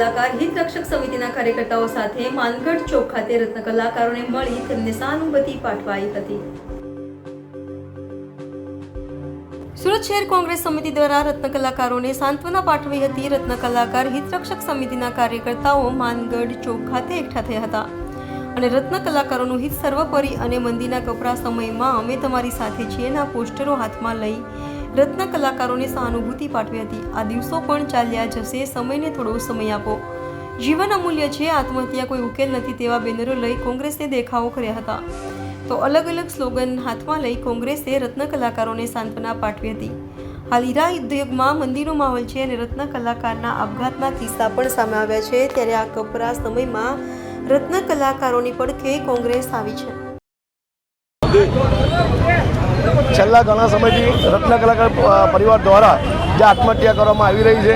કલાકાર હિત રક્ષક સમિતિના કાર્યકર્તાઓ સાથે માનગઢ ચોક ખાતે રત્ન કલાકારોને મળી તેમને સહાનુભૂતિ પાઠવાઈ હતી। સુરત શહેર કોંગ્રેસ સમિતિ દ્વારા રત્ન કલાકારોને સાંત્વના પાઠવી હતી। રત્ન કલાકાર હિત રક્ષક સમિતિના કાર્યકર્તાઓ માનગઢ ચોક ખાતે એકઠા થયા હતા અને રત્ન કલાકારોનું હિત સર્વોપરી અને મંદીના કપરા સમયમાં અમે તમારી સાથે છીએના પોસ્ટરો હાથમાં લઈ રત્ન કલાકારોને સહાનુભૂતિ પાઠવી હતી। આ દિવસો પણ ચાલ્યા જશે, સમયને થોડો સમય આપો, જીવન અમૂલ્ય છે, આત્મહત્યા કોઈ ઉકેલ નથી તેવા બેનરો લઈ કોંગ્રેસે દેખાવો કર્યા હતા। તો અલગ અલગ સ્લોગન હાથમાં લઈ કોંગ્રેસે રત્ન કલાકારોને સાંત્વના પાઠવી હતી। હાલ હીરા ઉદ્યોગમાં મંદીનો માહોલ છે અને રત્ન કલાકારના આપઘાતના કિસ્સા પણ સામે આવ્યા છે, ત્યારે આ કપરા સમયમાં રત્ન કલાકારોની પડખે કોંગ્રેસ આવી છે। છેલ્લા ઘણા સમયથી રત્ન કલાકાર પરિવાર દ્વારા જે આત્મહત્યા કરવામાં આવી રહી છે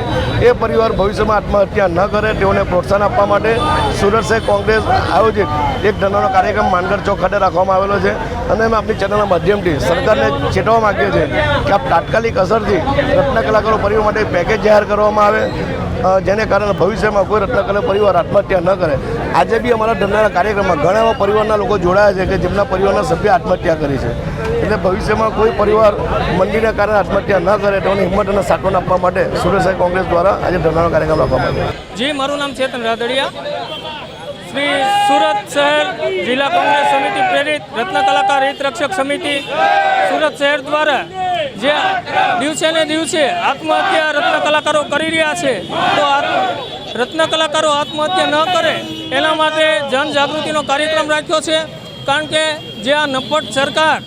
એ પરિવાર ભવિષ્યમાં આત્મહત્યા ન કરે તેઓને પ્રોત્સાહન આપવા માટે સુરત શહેર કોંગ્રેસ આયોજિત એક ધરણાનો કાર્યક્રમ માનગઢ ચોક ખાતે રાખવામાં આવેલો છે અને અમે આપણી ચેનલના માધ્યમથી સરકારને ચેતવવા માગીએ છીએ કે આ તાત્કાલિક અસરથી રત્ન કલાકારો પરિવાર માટે પેકેજ જાહેર કરવામાં આવે, જેને કારણે ભવિષ્યમાં કોઈ રત્ન કલાકાર પરિવાર આત્મહત્યા ન કરે। આજે બી અમારા ધરણાના કાર્યક્રમમાં ઘણા એવા પરિવારના લોકો જોડાયા છે કે જેમના પરિવારના સભ્ય આત્મહત્યા કરી છે, એટલે ભવિષ્યમાં કોઈ પરિવાર મંદીના કારણે આત્મહત્યા ન કરે તેઓની હિંમત અને સાંત્વના આપવા માટે સુરત શહેર કોંગ્રેસ દ્વારા આજે ધરણાનો કાર્યક્રમ રાખવામાં આવ્યો। જી, મારું નામ ચેતન રાદડિયા, શ્રી સુરત શહેર જિલ્લા કોંગ્રેસ સમિતિ પ્રેરિત રત્ન કલાકાર હિત રક્ષક સમિતિ સુરત શહેર દ્વારા જે દિવસે ને દિવસે આત્મહત્યા રત્ન કલાકારો કરી રહ્યા છે, તો રત્ન કલાકારો આત્મહત્યા ન કરે એના માટે જનજાગૃતિનો કાર્યક્રમ રાખ્યો છે। કારણ કે જે આ નપટ સરકાર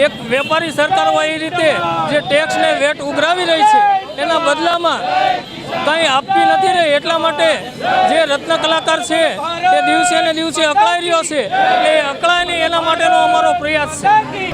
એક વેપારી સરકાર હોય એ રીતે જે ટેક્સને વેટ ઉઘરાવી રહી છે એના બદલામાં કંઈ આપતી નથી રહી, એટલા માટે જે રત્ન કલાકાર છે એ દિવસે ને દિવસે અકળાઈ રહ્યો છે, એટલે એ અકળાય નહીં એના માટેનો અમારો પ્રયાસ છે।